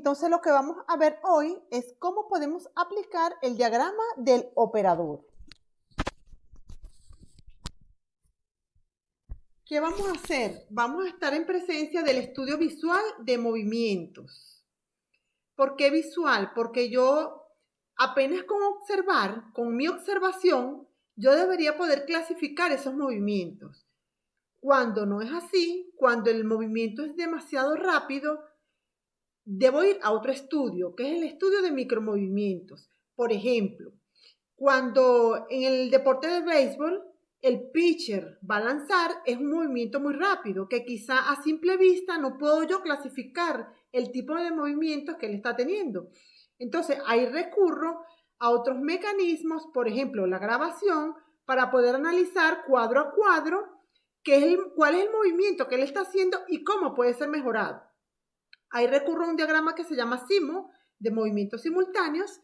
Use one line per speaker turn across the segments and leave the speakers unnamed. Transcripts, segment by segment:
Entonces lo que vamos a ver hoy es cómo podemos aplicar el diagrama del operador. ¿Qué vamos a hacer? Vamos a estar en presencia del estudio visual de movimientos. ¿Por qué visual? Porque yo apenas con observar, con mi observación, yo debería poder clasificar esos movimientos. Cuando no es así, cuando el movimiento es demasiado rápido, debo ir a otro estudio, que es el estudio de micromovimientos. Por ejemplo, cuando en el deporte de béisbol el pitcher va a lanzar, es un movimiento muy rápido, que quizá a simple vista no puedo yo clasificar el tipo de movimientos que él está teniendo. Entonces, ahí recurro a otros mecanismos, por ejemplo, la grabación, para poder analizar cuadro a cuadro cuál es el movimiento que él está haciendo y cómo puede ser mejorado. Ahí recurro a un diagrama que se llama SIMO, de movimientos simultáneos,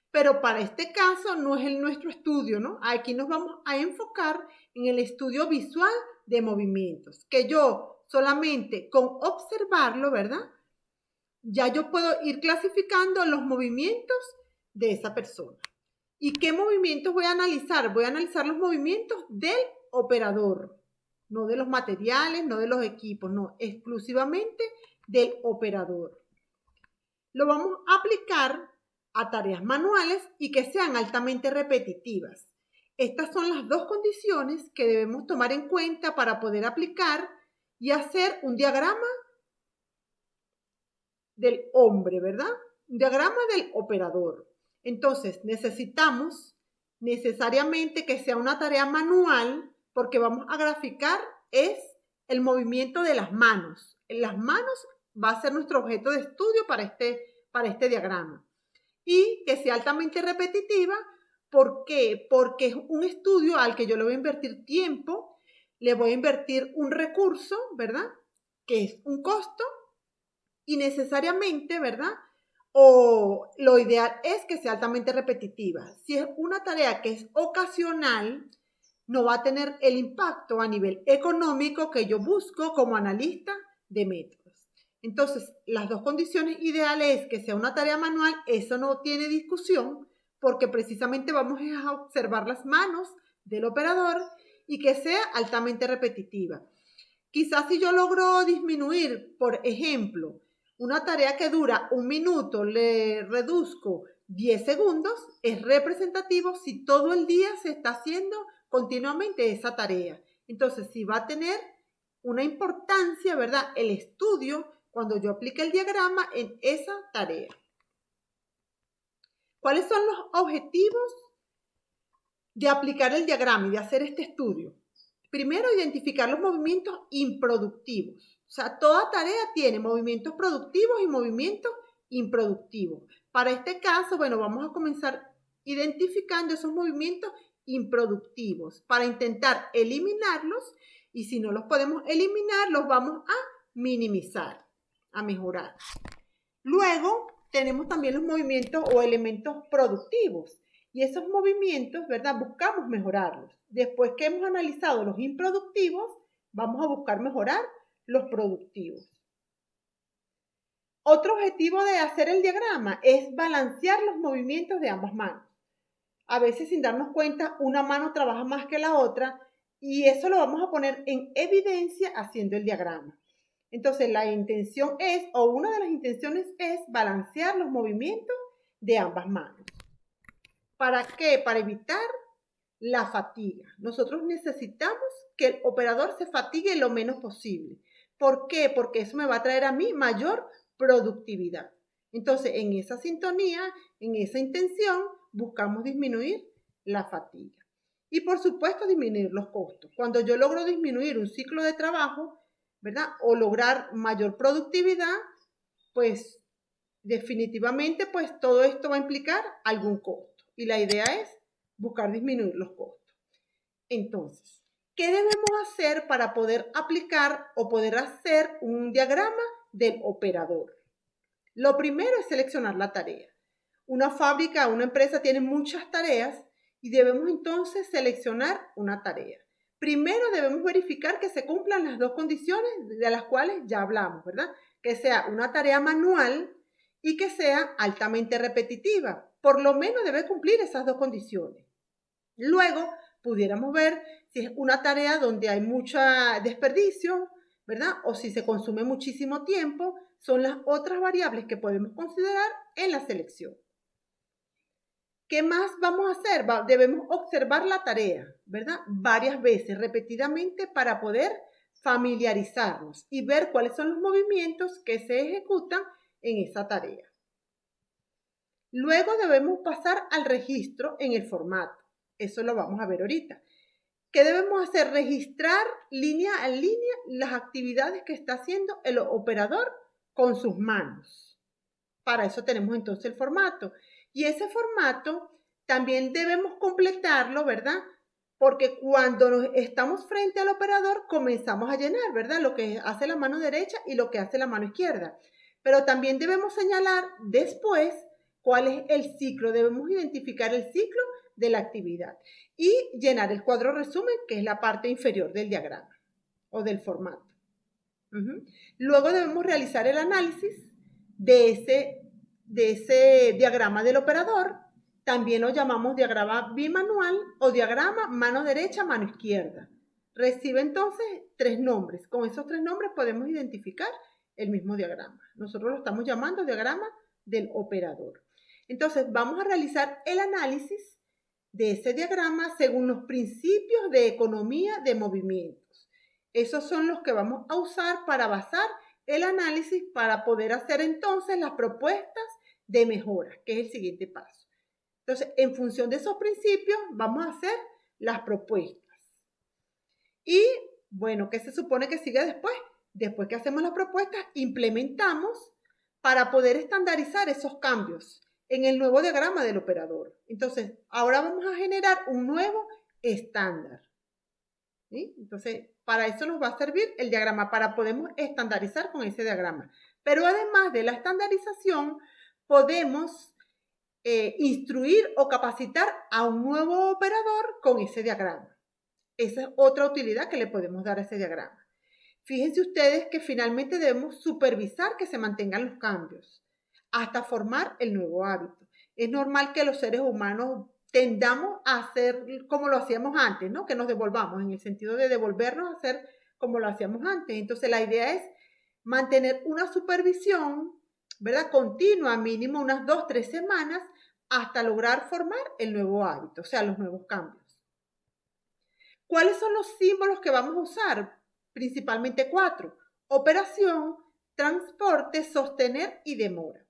pero para este caso no es nuestro estudio, ¿no? Aquí nos vamos a enfocar en el estudio visual de movimientos, que yo solamente con observarlo, ¿verdad? Ya yo puedo ir clasificando los movimientos de esa persona. ¿Y qué movimientos voy a analizar? Voy a analizar los movimientos del operador, no de los materiales, no de los equipos, no, exclusivamente del operador. Lo vamos a aplicar a tareas manuales y que sean altamente repetitivas. Estas son las dos condiciones que debemos tomar en cuenta para poder aplicar y hacer un diagrama del hombre, ¿verdad? Un diagrama del operador. Entonces, necesitamos necesariamente que sea una tarea manual porque vamos a graficar es el movimiento de las manos. En las manos va a ser nuestro objeto de estudio para este diagrama. Y que sea altamente repetitiva. ¿Por qué? Porque es un estudio al que yo le voy a invertir tiempo, le voy a invertir un recurso, ¿verdad? Que es un costo y necesariamente, ¿verdad? O lo ideal es que sea altamente repetitiva. Si es una tarea que es ocasional, no va a tener el impacto a nivel económico que yo busco como analista de métodos. Entonces, las dos condiciones ideales es que sea una tarea manual, eso no tiene discusión, porque precisamente vamos a observar las manos del operador y que sea altamente repetitiva. Quizás si yo logro disminuir, por ejemplo, una tarea que dura 1 minuto, le reduzco 10 segundos, es representativo si todo el día se está haciendo continuamente esa tarea. Entonces, si va a tener una importancia, ¿verdad? El estudio cuando yo aplique el diagrama en esa tarea. ¿Cuáles son los objetivos de aplicar el diagrama y de hacer este estudio? Primero, identificar los movimientos improductivos. O sea, toda tarea tiene movimientos productivos y movimientos improductivos. Para este caso, bueno, vamos a comenzar identificando esos movimientos improductivos para intentar eliminarlos y si no los podemos eliminar, los vamos a minimizar, a mejorar. Luego, tenemos también los movimientos o elementos productivos. Y esos movimientos, ¿verdad? Buscamos mejorarlos. Después que hemos analizado los improductivos, vamos a buscar mejorar los productivos. Otro objetivo de hacer el diagrama es balancear los movimientos de ambas manos. A veces sin darnos cuenta, una mano trabaja más que la otra y eso lo vamos a poner en evidencia haciendo el diagrama. Entonces, la intención es, o una de las intenciones es balancear los movimientos de ambas manos. ¿Para qué? Para evitar la fatiga. Nosotros necesitamos que el operador se fatigue lo menos posible. ¿Por qué? Porque eso me va a traer a mí mayor productividad. Entonces, en esa sintonía, en esa intención, buscamos disminuir la fatiga. Y por supuesto, disminuir los costos. Cuando yo logro disminuir un ciclo de trabajo, ¿verdad? O lograr mayor productividad, pues definitivamente, pues todo esto va a implicar algún costo. Y la idea es buscar disminuir los costos. Entonces, ¿qué debemos hacer para poder aplicar o poder hacer un diagrama del operador? Lo primero es seleccionar la tarea. Una fábrica, una empresa tiene muchas tareas y debemos entonces seleccionar una tarea. Primero debemos verificar que se cumplan las dos condiciones de las cuales ya hablamos, ¿verdad? Que sea una tarea manual y que sea altamente repetitiva. Por lo menos debe cumplir esas dos condiciones. Luego, pudiéramos ver si es una tarea donde hay mucho desperdicio, ¿verdad? O si se consume muchísimo tiempo, son las otras variables que podemos considerar en la selección. ¿Qué más vamos a hacer? Debemos observar la tarea, ¿verdad? Varias veces, repetidamente, para poder familiarizarnos y ver cuáles son los movimientos que se ejecutan en esa tarea. Luego debemos pasar al registro en el formato. Eso lo vamos a ver ahorita. ¿Qué debemos hacer? Registrar línea a línea las actividades que está haciendo el operador con sus manos. Para eso tenemos entonces el formato. Y ese formato también debemos completarlo, ¿verdad? Porque cuando estamos frente al operador comenzamos a llenar, ¿verdad? Lo que hace la mano derecha y lo que hace la mano izquierda. Pero también debemos señalar después cuál es el ciclo. Debemos identificar el ciclo de la actividad y llenar el cuadro resumen, que es la parte inferior del diagrama o del formato. Luego debemos realizar el análisis de ese diagrama del operador. También lo llamamos diagrama bimanual o diagrama mano derecha, mano izquierda. Recibe entonces 3 nombres. Con esos 3 nombres podemos identificar el mismo diagrama. Nosotros lo estamos llamando diagrama del operador. Entonces vamos a realizar el análisis de ese diagrama según los principios de economía de movimientos. Esos son los que vamos a usar para basar el análisis para poder hacer entonces las propuestas de mejora, que es el siguiente paso. Entonces, en función de esos principios, vamos a hacer las propuestas. Y, bueno, ¿qué se supone que sigue después? Después que hacemos las propuestas, implementamos para poder estandarizar esos cambios en el nuevo diagrama del operador. Entonces, ahora vamos a generar un nuevo estándar. ¿Sí? Entonces, para eso nos va a servir el diagrama, para poder estandarizar con ese diagrama. Pero además de la estandarización, podemos instruir o capacitar a un nuevo operador con ese diagrama. Esa es otra utilidad que le podemos dar a ese diagrama. Fíjense ustedes que finalmente debemos supervisar que se mantengan los cambios hasta formar el nuevo hábito. Es normal que los seres humanos tendamos a hacer como lo hacíamos antes, ¿no? Que nos devolvamos, en el sentido de devolvernos a hacer como lo hacíamos antes. Entonces, la idea es mantener una supervisión, ¿verdad? Continua, mínimo unas 2-3 semanas, hasta lograr formar el nuevo hábito, o sea, los nuevos cambios. ¿Cuáles son los símbolos que vamos a usar? Principalmente 4. Operación, transporte, sostener y demora.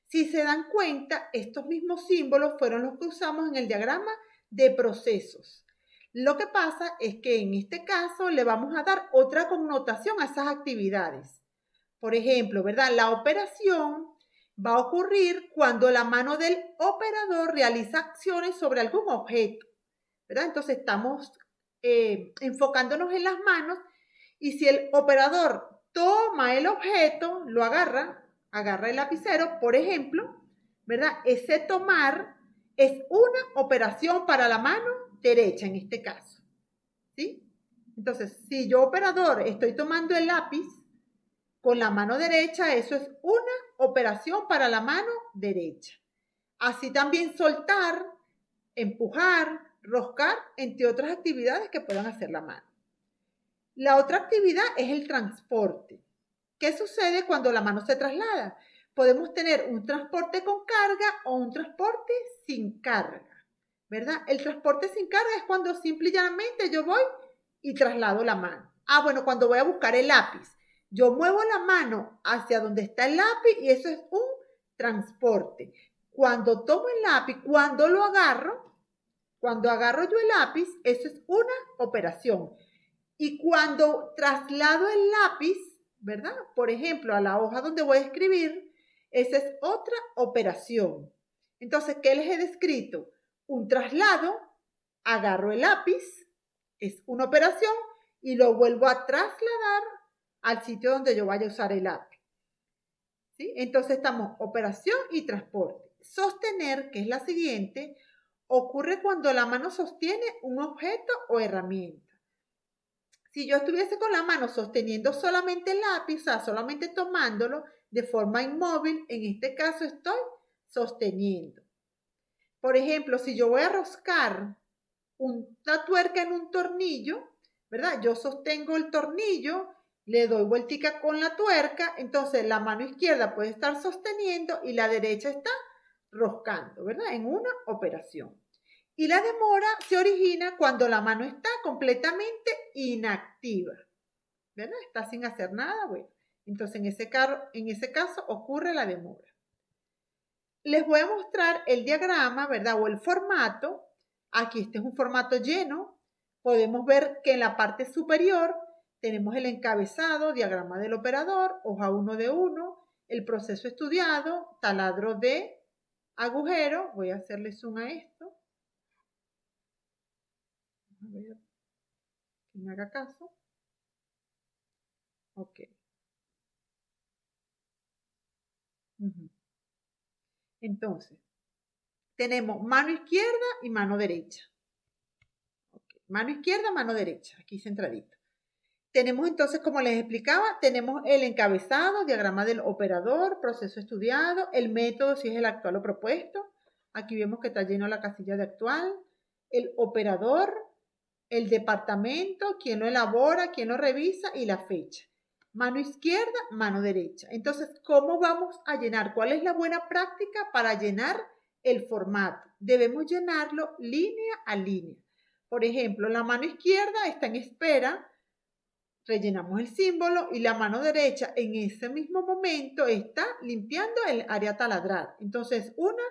Si se dan cuenta, estos mismos símbolos fueron los que usamos en el diagrama de procesos. Lo que pasa es que en este caso le vamos a dar otra connotación a esas actividades. Por ejemplo, ¿verdad? La operación va a ocurrir cuando la mano del operador realiza acciones sobre algún objeto, ¿verdad? Entonces estamos enfocándonos en las manos, y si el operador toma el objeto, lo agarra el lapicero, por ejemplo, ¿verdad? Ese tomar es una operación para la mano derecha en este caso, ¿sí? Entonces, si yo, operador, estoy tomando el lápiz con la mano derecha, eso es una operación para la mano derecha. Así también soltar, empujar, roscar, entre otras actividades que puedan hacer la mano. La otra actividad es el transporte. ¿Qué sucede cuando la mano se traslada? Podemos tener un transporte con carga o un transporte sin carga, ¿verdad? El transporte sin carga es cuando simple y llanamente yo voy y traslado la mano. Bueno, cuando voy a buscar el lápiz, yo muevo la mano hacia donde está el lápiz y eso es un transporte. Cuando tomo el lápiz, cuando agarro yo el lápiz, eso es una operación. Y cuando traslado el lápiz, ¿verdad? Por ejemplo, a la hoja donde voy a escribir, esa es otra operación. Entonces, ¿qué les he descrito? Un traslado, agarro el lápiz, es una operación, y lo vuelvo a trasladar al sitio donde yo vaya a usar el lápiz. ¿Sí? Entonces estamos operación y transporte. Sostener, que es la siguiente, ocurre cuando la mano sostiene un objeto o herramienta. Si yo estuviese con la mano sosteniendo solamente el lápiz, o sea, solamente tomándolo, de forma inmóvil, en este caso estoy sosteniendo. Por ejemplo, si yo voy a roscar una tuerca en un tornillo, ¿verdad? Yo sostengo el tornillo, le doy vueltica con la tuerca, entonces la mano izquierda puede estar sosteniendo y la derecha está roscando, ¿verdad? En una operación. Y la demora se origina cuando la mano está completamente inactiva, ¿verdad? Está sin hacer nada, bueno. Entonces en ese caso ocurre la demora. Les voy a mostrar el diagrama, ¿verdad? O el formato. Aquí este es un formato lleno. Podemos ver que en la parte superior tenemos el encabezado, diagrama del operador, hoja 1 de 1, el proceso estudiado, taladro de agujero. Voy a hacerle zoom a esto. A ver, que me haga caso. Ok. Entonces, tenemos mano izquierda y mano derecha. Okay. Mano izquierda, mano derecha, aquí centradito. Tenemos entonces, como les explicaba, tenemos el encabezado, diagrama del operador, proceso estudiado, el método, si es el actual o propuesto. Aquí vemos que está lleno la casilla de actual, el operador, el departamento, quién lo elabora, quién lo revisa y la fecha. Mano izquierda, mano derecha. Entonces, ¿cómo vamos a llenar? ¿Cuál es la buena práctica para llenar el formato? Debemos llenarlo línea a línea. Por ejemplo, la mano izquierda está en espera, rellenamos el símbolo y la mano derecha en ese mismo momento está limpiando el área taladrar. Entonces, una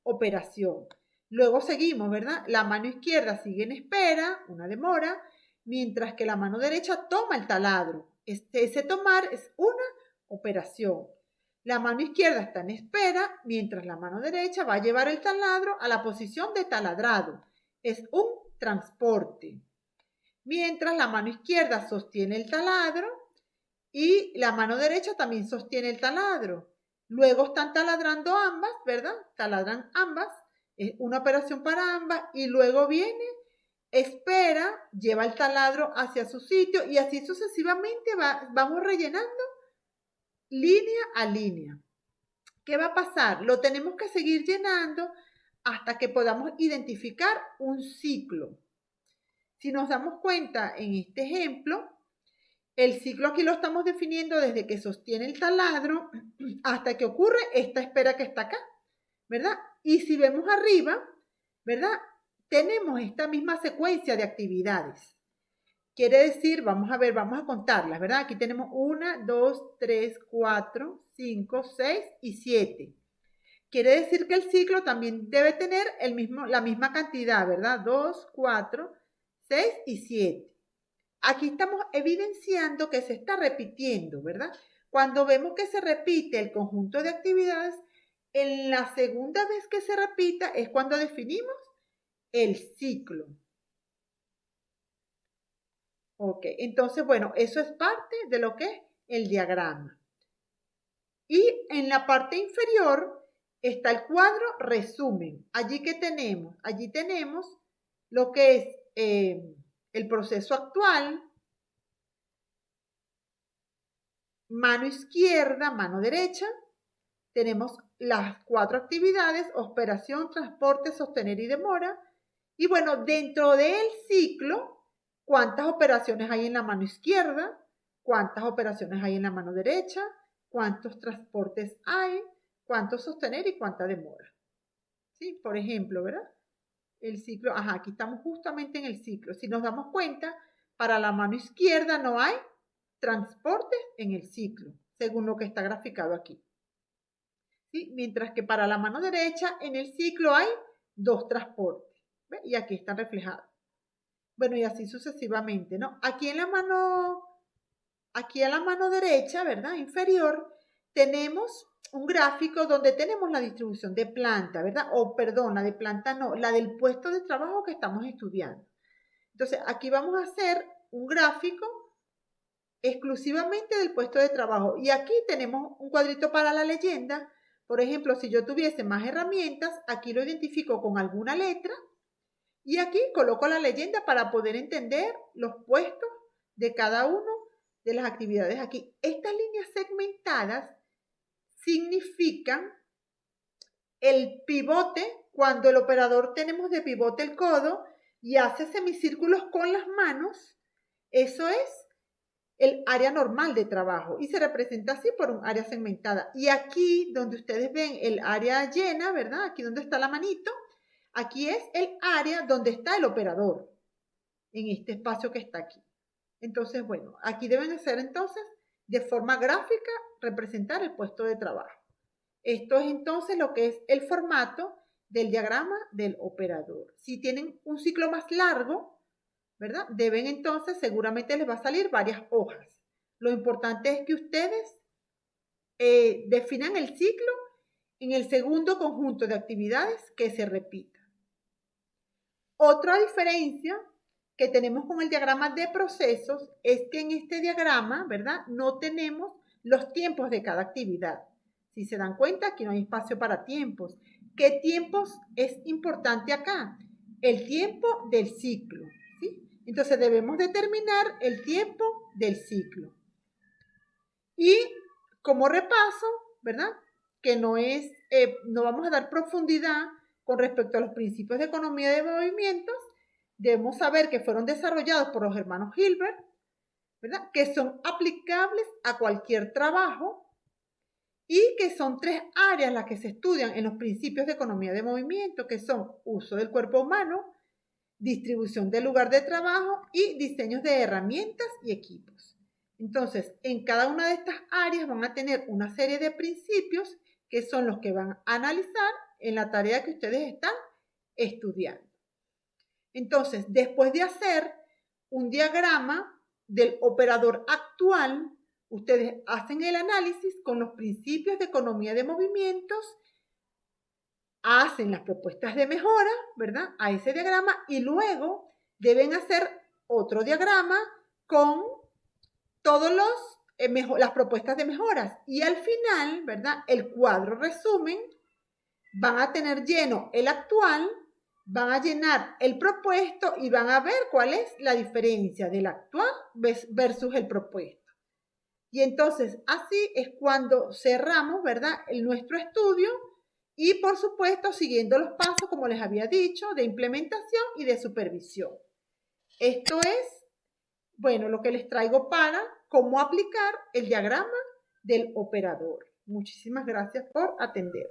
operación. Luego seguimos, ¿verdad? La mano izquierda sigue en espera, una demora, mientras que la mano derecha toma el taladro. Ese tomar es una operación. La mano izquierda está en espera, mientras la mano derecha va a llevar el taladro a la posición de taladrado. Es un transporte. Mientras la mano izquierda sostiene el taladro y la mano derecha también sostiene el taladro. Luego están taladrando ambas, ¿verdad? Taladran ambas, es una operación para ambas y luego viene, espera, lleva el taladro hacia su sitio y así sucesivamente vamos rellenando línea a línea. ¿Qué va a pasar? Lo tenemos que seguir llenando hasta que podamos identificar un ciclo. Si nos damos cuenta en este ejemplo, el ciclo aquí lo estamos definiendo desde que sostiene el taladro hasta que ocurre esta espera que está acá, ¿verdad? Y si vemos arriba, ¿verdad? Tenemos esta misma secuencia de actividades. Quiere decir, vamos a ver, vamos a contarlas, ¿verdad? Aquí tenemos 1, 2, 3, 4, 5, 6 y 7. Quiere decir que el ciclo también debe tener la misma cantidad, ¿verdad? 2, 4, 6 y 7. Aquí estamos evidenciando que se está repitiendo, ¿verdad? Cuando vemos que se repite el conjunto de actividades, en la segunda vez que se repita es cuando definimos el ciclo. Ok, entonces, bueno, eso es parte de lo que es el diagrama. Y en la parte inferior está el cuadro resumen. Allí que tenemos, allí tenemos lo que es el proceso actual, mano izquierda, mano derecha. Tenemos las 4 actividades, operación, transporte, sostener y demora. Y bueno, dentro del ciclo, ¿cuántas operaciones hay en la mano izquierda? ¿Cuántas operaciones hay en la mano derecha? ¿Cuántos transportes hay? ¿Cuánto sostener y cuánta demora? ¿Sí? Por ejemplo, ¿verdad? El ciclo, aquí estamos justamente en el ciclo. Si nos damos cuenta, para la mano izquierda no hay transportes en el ciclo, según lo que está graficado aquí. ¿Sí? Mientras que para la mano derecha en el ciclo hay 2 transportes. ¿Ve? Y aquí están reflejados. Bueno, y así sucesivamente, ¿no? Aquí a la mano derecha, ¿verdad? Inferior, tenemos un gráfico donde tenemos la distribución de planta, ¿verdad? O perdón, la de planta no, la del puesto de trabajo que estamos estudiando. Entonces, aquí vamos a hacer un gráfico exclusivamente del puesto de trabajo. Y aquí tenemos un cuadrito para la leyenda. Por ejemplo, si yo tuviese más herramientas, aquí lo identifico con alguna letra y aquí coloco la leyenda para poder entender los puestos de cada uno de las actividades aquí. Estas líneas segmentadas significan el pivote, cuando el operador tenemos de pivote el codo y hace semicírculos con las manos. Eso es el área normal de trabajo y se representa así por un área segmentada. Y aquí donde ustedes ven el área llena, ¿verdad? Aquí donde está la manito, aquí es el área donde está el operador, en este espacio que está aquí. Entonces, bueno, aquí deben hacer entonces de forma gráfica representar el puesto de trabajo. Esto es entonces lo que es el formato del diagrama del operador. Si tienen un ciclo más largo, ¿verdad? Deben entonces, seguramente les va a salir varias hojas. Lo importante es que ustedes definan el ciclo en el segundo conjunto de actividades que se repita. Otra diferencia que tenemos con el diagrama de procesos es que en este diagrama, ¿verdad? No tenemos los tiempos de cada actividad. Si se dan cuenta, aquí no hay espacio para tiempos. ¿Qué tiempos es importante acá? El tiempo del ciclo, ¿sí? Entonces debemos determinar el tiempo del ciclo. Y como repaso, ¿verdad? Que no vamos a dar profundidad con respecto a los principios de economía de movimientos. Debemos saber que fueron desarrollados por los hermanos Hilbert, ¿verdad? Que son aplicables a cualquier trabajo y que son 3 áreas las que se estudian en los principios de economía de movimiento, que son uso del cuerpo humano, distribución del lugar de trabajo y diseños de herramientas y equipos. Entonces, en cada una de estas áreas van a tener una serie de principios que son los que van a analizar en la tarea que ustedes están estudiando. Entonces, después de hacer un diagrama del operador actual, ustedes hacen el análisis con los principios de economía de movimientos, hacen las propuestas de mejora, ¿verdad? A ese diagrama y luego deben hacer otro diagrama con todas las propuestas de mejoras. Y al final, ¿verdad? El cuadro resumen, van a tener lleno el actual, van a llenar el propuesto y van a ver cuál es la diferencia del actual versus el propuesto. Y entonces así es cuando cerramos, ¿verdad? Nuestro estudio y por supuesto siguiendo los pasos, como les había dicho, de implementación y de supervisión. Esto es, bueno, lo que les traigo para cómo aplicar el diagrama del operador. Muchísimas gracias por atender.